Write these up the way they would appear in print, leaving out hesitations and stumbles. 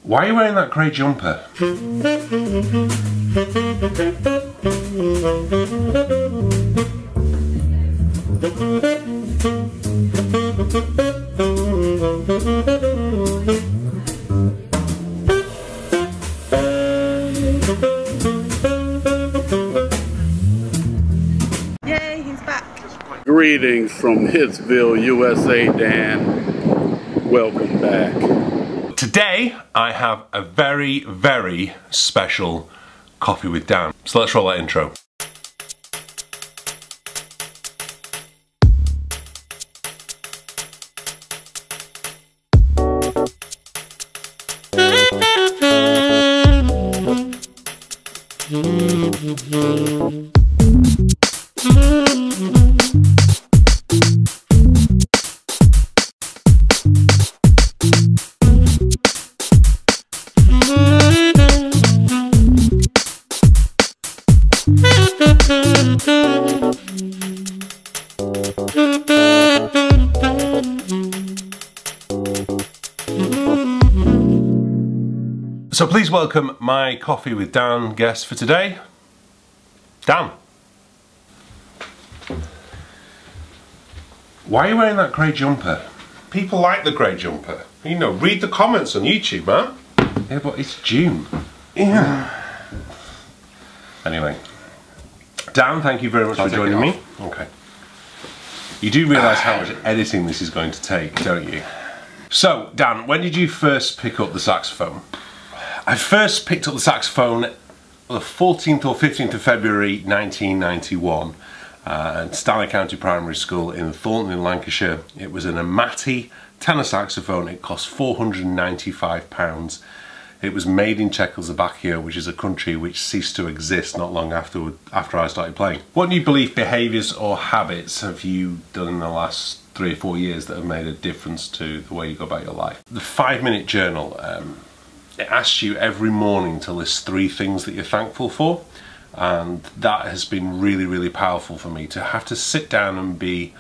Why are you wearing that grey jumper? Yay, he's back. Greetings from Hitsville, USA, Dan. Welcome back. Today, I have a very, very special coffee with Dan. So let's roll that intro. So please welcome my Coffee with Dan guest for today, Dan. Why are you wearing that grey jumper? People like the grey jumper. You know, read the comments on YouTube, man. Yeah, but it's June. Yeah. Anyway, Dan, thank you very much for joining me. Okay. You do realise how much editing this is going to take, don't you? So, Dan, when did you first pick up the saxophone? I first picked up the saxophone the 14th or 15th of February 1991 at Stanley County Primary School in Thornton in Lancashire. It was an Amati tenor saxophone. It cost £495. It was made in Czechoslovakia, which is a country which ceased to exist not long after I started playing. What new belief, behaviours or habits have you done in the last 3 or 4 years that have made a difference to the way you go about your life? The 5-minute journal, it asks you every morning to list 3 things that you're thankful for, and that has been really, really powerful for me to have to sit down and be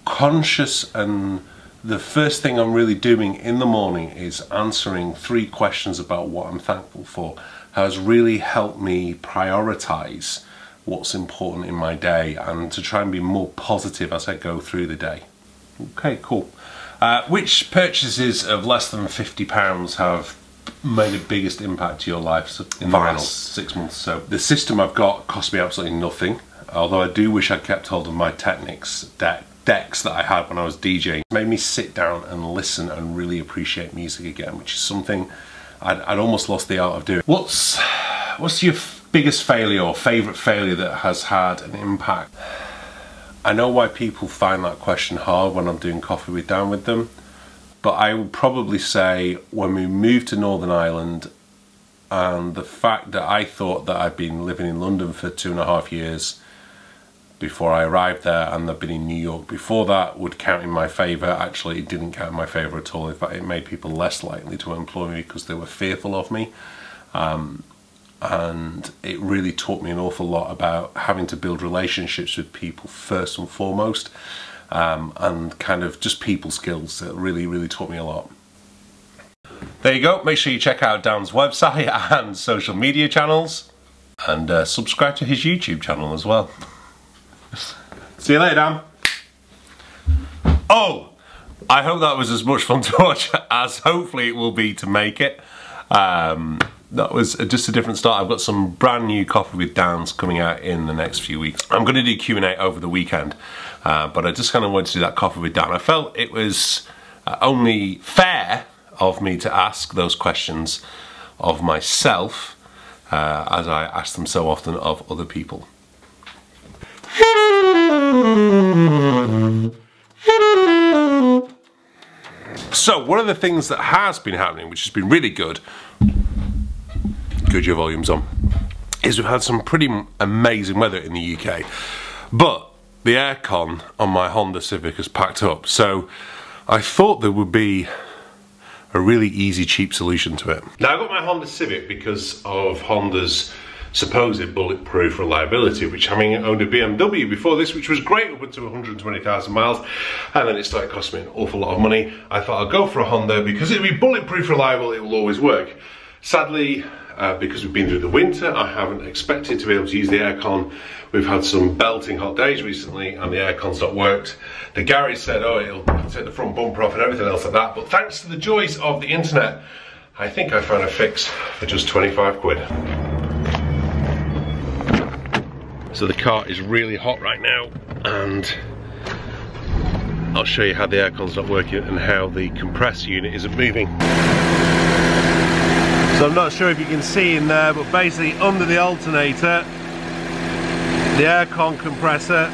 conscious, and the first thing I'm really doing in the morning is answering 3 questions about what I'm thankful for has really helped me prioritize what's important in my day and to try and be more positive as I go through the day. Okay, cool. Which purchases of less than £50 have made the biggest impact to your life in the last 6 months? So the system I've got cost me absolutely nothing, although I do wish I'd kept hold of my Technics decks that I had when I was DJing. It made me sit down and listen and really appreciate music again, which is something I'd almost lost the art of doing. What's your biggest failure or favourite failure that has had an impact? I know why people find that question hard when I'm doing Coffee with Dan with them, but I would probably say when we moved to Northern Ireland, and the fact that I thought that I'd been living in London for 2.5 years before I arrived there, and I'd been in New York before that, would count in my favour. Actually, it didn't count in my favour at all. In fact, it made people less likely to employ me because they were fearful of me. And it really taught me an awful lot about having to build relationships with people first and foremost. And kind of just people skills that really, really taught me a lot. There you go. Make sure you check out Dan's website and social media channels, and subscribe to his YouTube channel as well. See you later, Dan. Oh, I hope that was as much fun to watch as hopefully it will be to make it. That was just a different start. I've got some brand new Coffee with Dans coming out in the next few weeks. I'm going to do Q&A over the weekend, but I just kind of wanted to do that Coffee with Dan. I felt it was only fair of me to ask those questions of myself, as I ask them so often of other people. So one of the things that has been happening, which has been really good your volume's on, is we've had some pretty amazing weather in the UK, but the aircon on my Honda Civic has packed up, so I thought there would be a really easy, cheap solution to it. Now, I got my Honda Civic because of Honda's supposed bulletproof reliability, which, I mean, I owned a BMW before this, which was great up to 120,000 miles, and then it started costing me an awful lot of money. I thought I'd go for a Honda because it'll be bulletproof reliable, it will always work. Sadly, because we've been through the winter, I haven't expected to be able to use the aircon. We've had some belting hot days recently and the aircon's not worked. The garage said, oh, it'll take the front bumper off and everything else like that, but thanks to the joys of the internet, I think I found a fix for just 25 quid. So the car is really hot right now, and I'll show you how the aircon's not working and how the compressor unit isn't moving. So I'm not sure if you can see in there, but basically under the alternator, the aircon compressor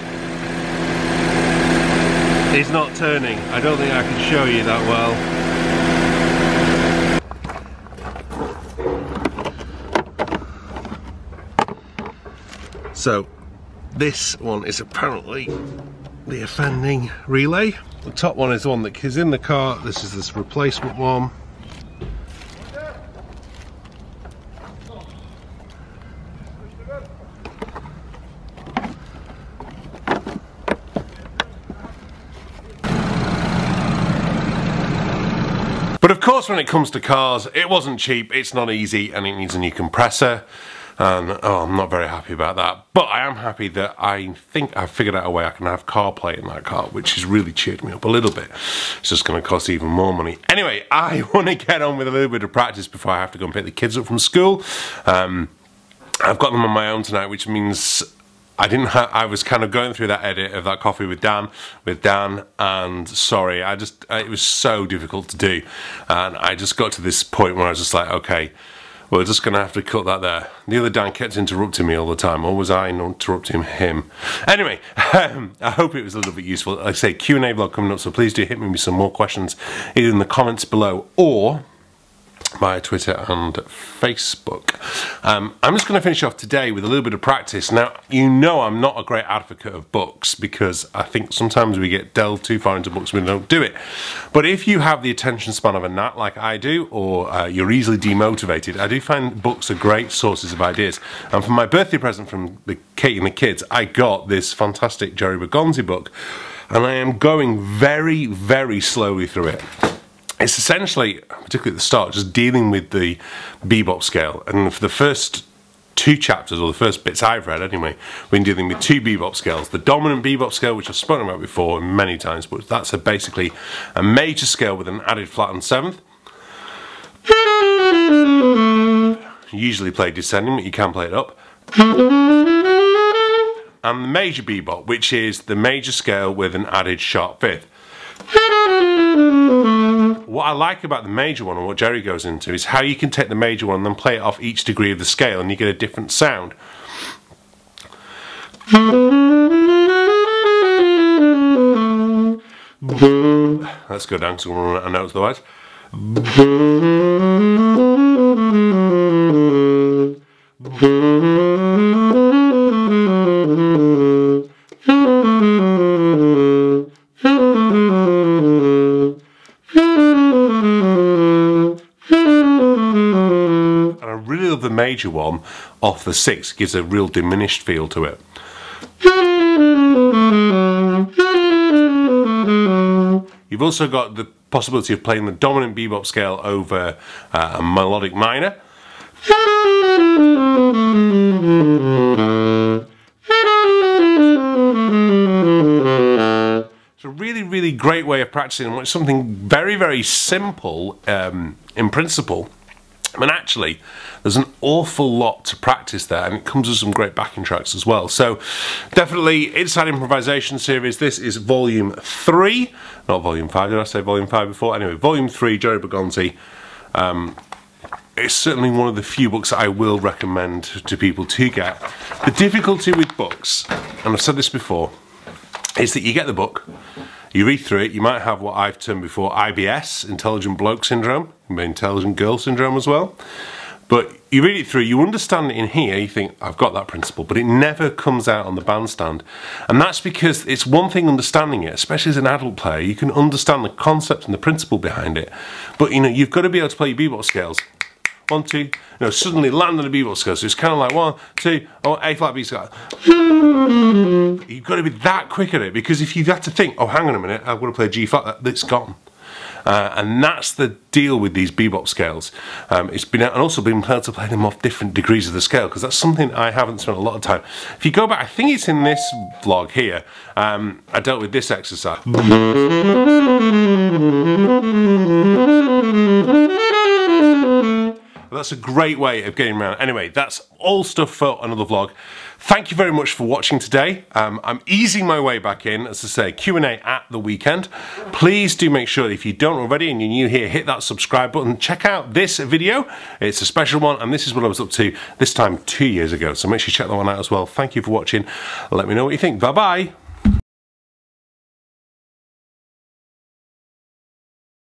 is not turning. I don't think I can show you that well. So this one is apparently the offending relay. The top one is the one that is in the car. This is this replacement one. But of course, when it comes to cars, it wasn't cheap, it's not easy, and it needs a new compressor. And oh, I'm not very happy about that. But I am happy that I think I've figured out a way I can have CarPlay in that car, which has really cheered me up a little bit. It's just going to cost even more money. Anyway, I want to get on with a little bit of practice before I have to go and pick the kids up from school. I've got them on my own tonight, which means I was kind of going through that edit of that coffee with Dan, and sorry, it was so difficult to do, and I just got to this point where I was just like, okay, we're just gonna have to cut that there. The other Dan kept interrupting me all the time, or was I interrupting him? Anyway, I hope it was a little bit useful. Like I say, Q&A vlog coming up, so please do hit me with some more questions, either in the comments below or via Twitter and Facebook. I'm just going to finish off today with a little bit of practice. Now, you know I'm not a great advocate of books because I think sometimes we get delved too far into books and we don't do it. But if you have the attention span of a gnat like I do, or you're easily demotivated, I do find books are great sources of ideas. And for my birthday present from Kate and the kids, I got this fantastic Jerry Bergonzi book, and I am going very, very slowly through it. It's essentially, particularly at the start, just dealing with the bebop scale. And for the first 2 chapters, or the first bits I've read anyway, we've been dealing with 2 bebop scales. The dominant bebop scale, which I've spoken about before many times, but that's basically a major scale with an added flattened 7th. Usually played descending, but you can play it up. And the major bebop, which is the major scale with an added sharp 5th. What I like about the major one, and what Jerry goes into, is how you can take the major one and then play it off each degree of the scale and you get a different sound. Let's go down because we're running out of notes otherwise. The major one off the 6 gives a real diminished feel to it. You've also got the possibility of playing the dominant bebop scale over a melodic minor. It's a really, really great way of practicing. It's something very, very simple in principle. I mean, actually, there's an awful lot to practice there, and it comes with some great backing tracks as well. So, definitely, Inside Improvisation Series. This is Volume 3, not Volume 5. Did I say Volume 5 before? Anyway, Volume 3, Jerry Bergonzi. It's certainly one of the few books that I will recommend to people to get. The difficulty with books, and I've said this before, is that you get the book, you read through it, you might have what I've termed before IBS, Intelligent Bloke Syndrome, Intelligent Girl Syndrome as well. But you read it through, you understand it in here, you think, I've got that principle, but it never comes out on the bandstand. And that's because it's one thing understanding it, especially as an adult player, you can understand the concept and the principle behind it. But you know, you've got to be able to play your bebop scales 1, 2, no, suddenly land on a bebop scale. So it's kind of like 1, 2, or A flat B scale. You've got to be that quick at it, because if you have to think, oh, hang on a minute, I've got to play G flat, that's gone. And that's the deal with these bebop scales. It's been, and also being able to play them off different degrees of the scale, because that's something I haven't spent a lot of time. If you go back, I think it's in this vlog here, I dealt with this exercise. That's a great way of getting around. Anyway, that's all stuff for another vlog. Thank you very much for watching today. I'm easing my way back in, as I say, Q&A at the weekend. Please do make sure, if you don't already and you're new here, hit that subscribe button. Check out this video. It's a special one, and this is what I was up to this time 2 years ago. So make sure you check that one out as well. Thank you for watching. Let me know what you think. Bye-bye.